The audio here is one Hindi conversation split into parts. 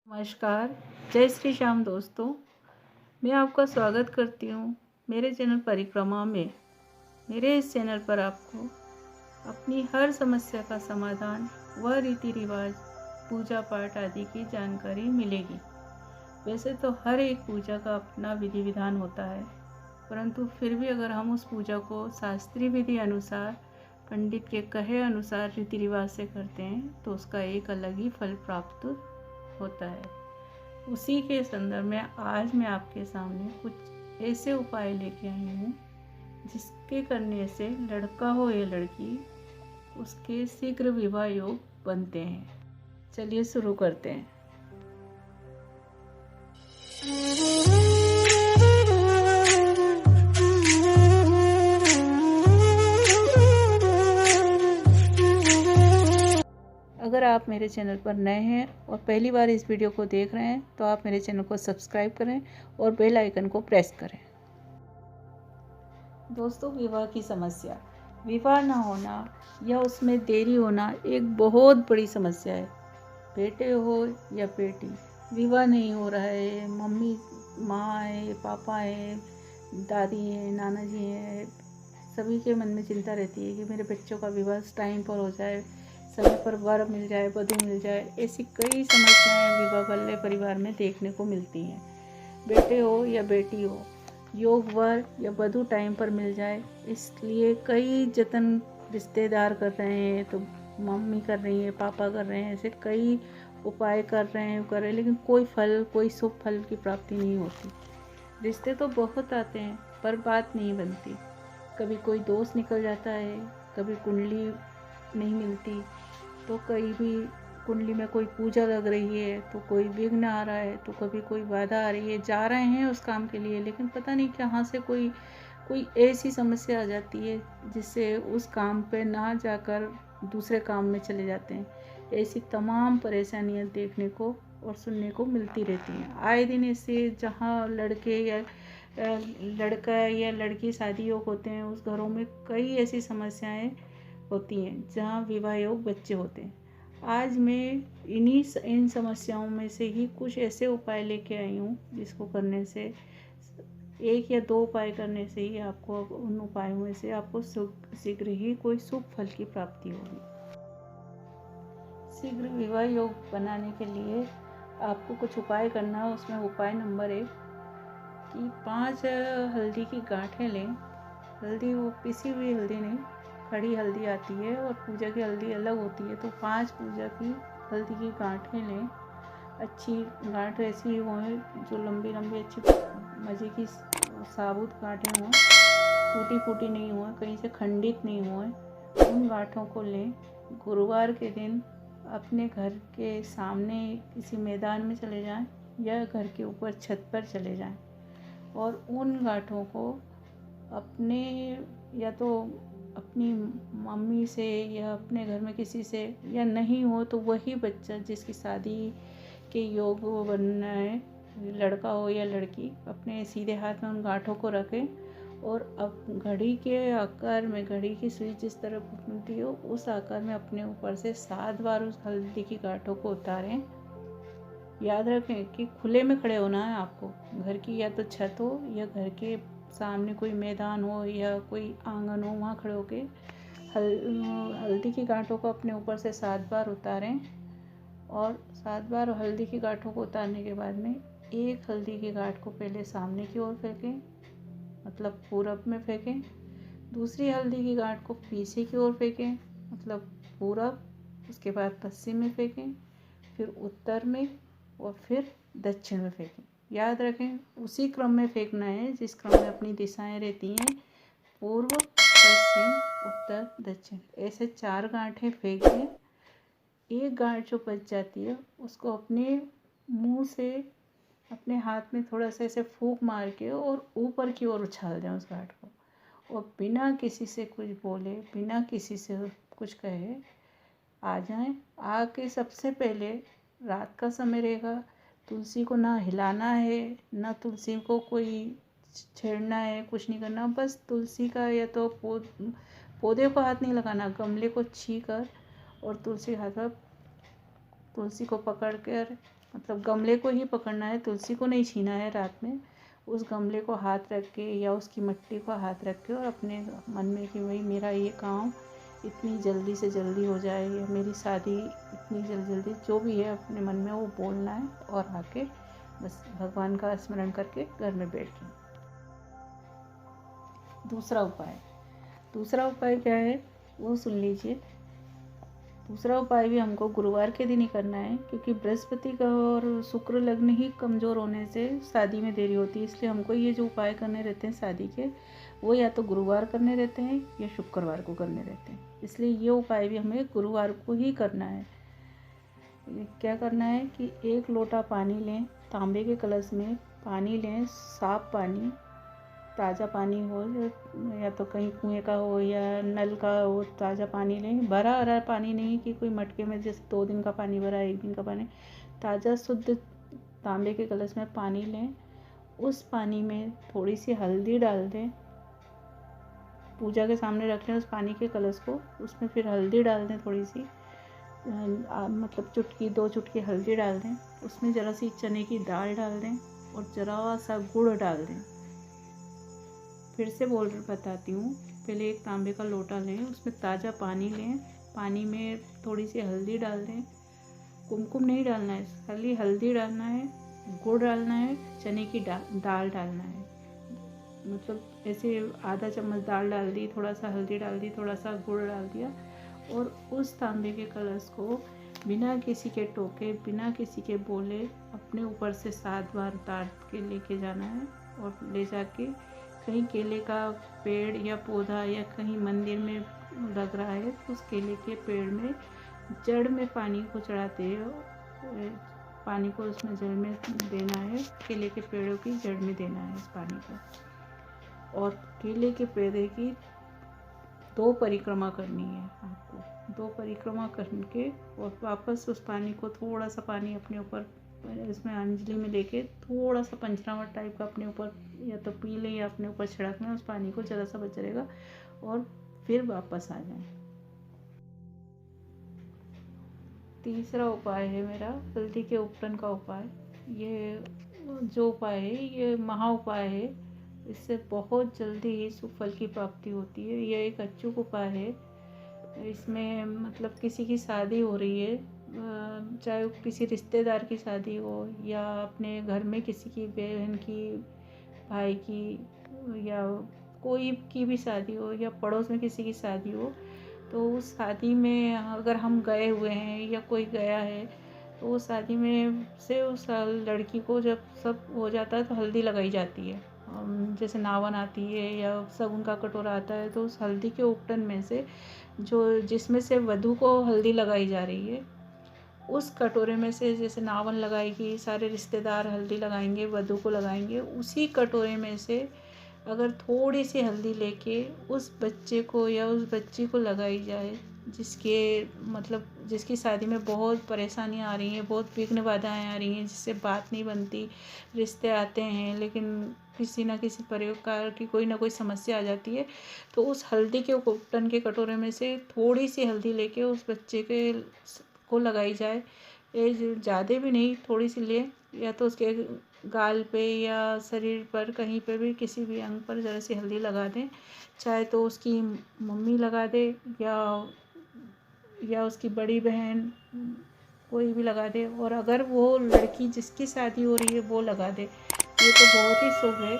नमस्कार, जय श्री श्याम दोस्तों। मैं आपका स्वागत करती हूँ मेरे चैनल परिक्रमा में। मेरे इस चैनल पर आपको अपनी हर समस्या का समाधान व रीति रिवाज, पूजा पाठ आदि की जानकारी मिलेगी। वैसे तो हर एक पूजा का अपना विधि विधान होता है, परंतु फिर भी अगर हम उस पूजा को शास्त्रीय विधि अनुसार, पंडित के कहे अनुसार रीति रिवाज से करते हैं तो उसका एक अलग ही फल प्राप्त होता है। उसी के संदर्भ में आज मैं आपके सामने कुछ ऐसे उपाय लेके आई हूँ जिसके करने से लड़का हो या लड़की, उसके शीघ्र विवाह योग बनते हैं। चलिए शुरू करते हैं। अगर आप मेरे चैनल पर नए हैं और पहली बार इस वीडियो को देख रहे हैं तो आप मेरे चैनल को सब्सक्राइब करें और बेल आइकन को प्रेस करें। दोस्तों, विवाह की समस्या, विवाह ना होना या उसमें देरी होना एक बहुत बड़ी समस्या है। बेटे हो या बेटी, विवाह नहीं हो रहा है, मम्मी माँ है, पापा है, दादी है, नाना जी हैं, सभी के मन में चिंता रहती है कि मेरे बच्चों का विवाह टाइम पर हो जाए, समय पर वर मिल जाए, वधू मिल जाए। ऐसी कई समस्याएं विवाह वाले परिवार में देखने को मिलती हैं। बेटे हो या बेटी हो, योग वर या वधू टाइम पर मिल जाए, इसलिए कई जतन रिश्तेदार कर रहे हैं, तो मम्मी कर रही है, पापा कर रहे हैं, ऐसे कई उपाय कर रहे हैं, लेकिन कोई शुभ फल की प्राप्ति नहीं होती। रिश्ते तो बहुत आते हैं पर बात नहीं बनती। कभी कोई दोस्त निकल जाता है, कभी कुंडली नहीं मिलती, तो कहीं भी कुंडली में कोई पूजा लग रही है तो कोई विघ्न आ रहा है, तो कभी कोई बाधा आ रही है। जा रहे हैं उस काम के लिए, लेकिन पता नहीं कहाँ से कोई ऐसी समस्या आ जाती है जिससे उस काम पे ना जाकर दूसरे काम में चले जाते हैं। ऐसी तमाम परेशानियां देखने को और सुनने को मिलती रहती हैं आए दिन। इससे जहाँ लड़का या लड़की शादी योग होते हैं, उस घरों में कई ऐसी समस्याएं होती हैं जहाँ विवाह योग बच्चे होते हैं। आज मैं इन समस्याओं में से ही कुछ ऐसे उपाय लेके आई हूँ जिसको करने से, एक या दो उपाय करने से ही आपको, उन उपायों में से आपको शीघ्र ही कोई शुभ फल की प्राप्ति होगी। शीघ्र विवाह योग बनाने के लिए आपको कुछ उपाय करना है। उसमें उपाय नंबर 1 कि 5 हल्दी की गांठें लें। हल्दी वो पिसी हुई हल्दी नहीं, खड़ी हल्दी आती है और पूजा की हल्दी अलग होती है। तो 5 पूजा की हल्दी की गांठें लें। अच्छी गांठ ऐसी हो जो लंबी लंबी अच्छी मज़े की साबुत गांठें हों, टूटी फूटी नहीं हो, कहीं से खंडित नहीं हो, उन गांठों को लें। गुरुवार के दिन अपने घर के सामने किसी मैदान में चले जाएं या घर के ऊपर छत पर चले जाएं और उन गांठों को अपने, या तो अपनी मम्मी से या अपने घर में किसी से, या नहीं हो तो वही बच्चा जिसकी शादी के योग बनना है, लड़का हो या लड़की, अपने सीधे हाथ में उन गांठों को रखें और अब घड़ी के आकार में, घड़ी की सुई जिस तरह घूमती हो उस आकार में अपने ऊपर से 7 बार उस हल्दी की गांठों को उतारें। याद रखें कि खुले में खड़े होना है आपको। घर की या तो छत हो या घर के सामने कोई मैदान हो या कोई आंगन हो, वहाँ खड़े होके हल्दी की गांठों को अपने ऊपर से 7 बार उतारें। और 7 बार हल्दी की गांठों को उतारने के बाद में एक हल्दी की गांठ को पहले सामने की ओर फेंकें, मतलब पूरब में फेंकें। दूसरी हल्दी की गांठ को पीछे की ओर फेंकें, मतलब पूरब। उसके बाद पश्चिम में फेंकें, फिर उत्तर में और फिर दक्षिण में फेंकें। याद रखें उसी क्रम में फेंकना है जिस क्रम में अपनी दिशाएं रहती हैं, पूर्व, पश्चिम, उत्तर, दक्षिण। ऐसे 4 गांठें फेंक दें। एक गांठ जो बच जाती है उसको अपने मुंह से, अपने हाथ में थोड़ा सा ऐसे फूंक मार के और ऊपर की ओर उछाल दें उस गांठ को, और बिना किसी से कुछ बोले, बिना किसी से कुछ कहे आ जाएं। आके सबसे पहले, रात का समय रहेगा, तुलसी को ना हिलाना है, ना तुलसी को कोई छेड़ना है, कुछ नहीं करना। बस तुलसी का या तो पौधे को हाथ नहीं लगाना, गमले को छू कर और तुलसी हाथ पर तुलसी को पकड़ कर मतलब गमले को ही पकड़ना है, तुलसी को नहीं छीना है रात में। उस गमले को हाथ रख के या उसकी मिट्टी को हाथ रख के और अपने मन में कि भाई मेरा ये काम इतनी जल्दी से जल्दी हो जाए या मेरी शादी इतनी जल्दी जो भी है अपने मन में वो बोलना है और आके बस भगवान का स्मरण करके घर में बैठ जाए। दूसरा उपाय क्या है वो सुन लीजिए। दूसरा उपाय भी हमको गुरुवार के दिन ही करना है, क्योंकि बृहस्पति का और शुक्र लग्न ही कमज़ोर होने से शादी में देरी होती है। इसलिए हमको ये जो उपाय करने रहते हैं शादी के, वो या तो गुरुवार करने रहते हैं या शुक्रवार को करने रहते हैं। इसलिए ये उपाय भी हमें गुरुवार को ही करना है। क्या करना है कि 1 लोटा पानी लें, तांबे के कलश में पानी लें, साफ पानी, ताज़ा पानी हो या तो कहीं कुएं का हो या नल का हो, ताज़ा पानी लें। भरा पानी नहीं कि कोई मटके में जैसे 2 दिन का पानी भरा, 1 दिन का पानी। ताज़ा शुद्ध तांबे के कलश में पानी लें। उस पानी में थोड़ी सी हल्दी डाल दें, पूजा के सामने रख लें उस पानी के कलश को। उसमें फिर हल्दी डाल दें थोड़ी सी, मतलब चुटकी 2 चुटकी हल्दी डाल दें। उसमें ज़रा सी चने की दाल डाल दें और ज़रा सा गुड़ डाल दें। फिर से बताती हूँ। पहले 1 तांबे का लोटा लें, उसमें ताज़ा पानी लें, पानी में थोड़ी सी हल्दी डाल दें। कुमकुम नहीं डालना है, खाली हल्दी डालना है, गुड़ डालना है, चने की दाल डालना है। मतलब ऐसे आधा चम्मच दाल डाल दी, थोड़ा सा हल्दी डाल दी, थोड़ा सा गुड़ डाल दिया और उस तांबे के कलश को बिना किसी के टोके, बिना किसी के बोले अपने ऊपर से 7 बार उतार के लेके जाना है और ले जाके कहीं केले का पेड़ या पौधा या कहीं मंदिर में लग रहा है तो उस केले के पेड़ में जड़ में पानी को चढ़ाते हैं, पानी को उसमें जड़ में देना है, केले के पेड़ों की जड़ में देना है इस पानी को। और केले के पेड़ की 2 परिक्रमा करनी है आपको। 2 परिक्रमा करके और वापस उस पानी को, थोड़ा सा पानी अपने ऊपर इसमें अंजलि में लेके थोड़ा सा पंचनावट टाइप का अपने ऊपर या तो पी लें या अपने ऊपर छिड़क लें। उस पानी को ज़रा सा बच रहेगा और फिर वापस आ जाएं। तीसरा उपाय है मेरा हल्दी के उपटन का उपाय। ये जो उपाय है ये महा उपाय है। इससे बहुत जल्दी ही सुफल की प्राप्ति होती है। यह एक अचूक उपाय है। इसमें मतलब किसी की शादी हो रही है, चाहे वो किसी रिश्तेदार की शादी हो या अपने घर में किसी की बहन की, भाई की या कोई की भी शादी हो या पड़ोस में किसी की शादी हो, तो उस शादी में अगर हम गए हुए हैं या कोई गया है तो उस शादी में से उस लड़की को जब सब हो जाता है तो हल्दी लगाई जाती है। जैसे नावन आती है या शगुन का कटोरा आता है तो उस हल्दी के उपटन में से जिसमें से वधू को हल्दी लगाई जा रही है, उस कटोरे में से जैसे नावन लगाएगी, सारे रिश्तेदार हल्दी लगाएंगे, वधू को लगाएंगे, उसी कटोरे में से अगर थोड़ी सी हल्दी लेके उस बच्चे को या उस बच्ची को लगाई जाए जिसकी शादी में बहुत परेशानियां आ रही हैं, बहुत विघ्न बाधाएं आ रही हैं, जिससे बात नहीं बनती, रिश्ते आते हैं लेकिन किसी ना किसी प्रकार की कोई ना कोई समस्या आ जाती है, तो उस हल्दी के उपटन के कटोरे में से थोड़ी सी हल्दी लेके उस बच्चे को लगाई जाए। ये ज़्यादा भी नहीं, थोड़ी सी ले, या तो उसके गाल पे या शरीर पर कहीं पे भी किसी भी अंग पर ज़रा सी हल्दी लगा दें। चाहे तो उसकी मम्मी लगा दे या उसकी बड़ी बहन, कोई भी लगा दे। और अगर वो लड़की जिसकी शादी हो रही है वो लगा दे, ये तो बहुत ही शुभ है।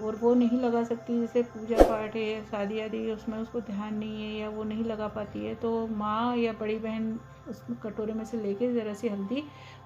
और वो नहीं लगा सकती, जैसे पूजा पाठ है, शादी आदि उसमें उसको ध्यान नहीं है या वो नहीं लगा पाती है, तो माँ या बड़ी बहन उस कटोरे में से लेके ज़रा सी हल्दी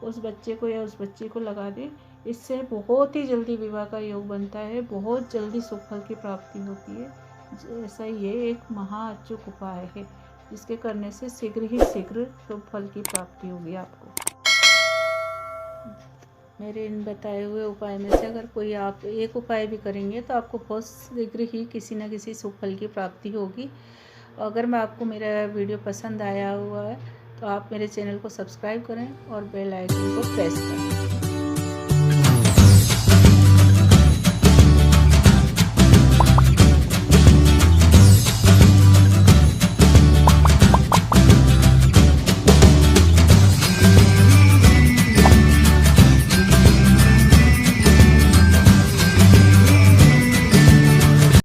उस बच्चे को या उस बच्ची को लगा दे। इससे बहुत ही जल्दी विवाह का योग बनता है, बहुत जल्दी सुफल की प्राप्ति होती है। ऐसा ये एक महा अचूक उपाय है जिसके करने से शीघ्र ही शीघ्र शुभ फल की प्राप्ति होगी आपको। मेरे इन बताए हुए उपाय में से अगर कोई आप एक उपाय भी करेंगे तो आपको बहुत शीघ्र ही किसी न किसी शुभ फल की प्राप्ति होगी। अगर आपको मेरा वीडियो पसंद आया हुआ है तो आप मेरे चैनल को सब्सक्राइब करें और बेल आइकन को प्रेस करें।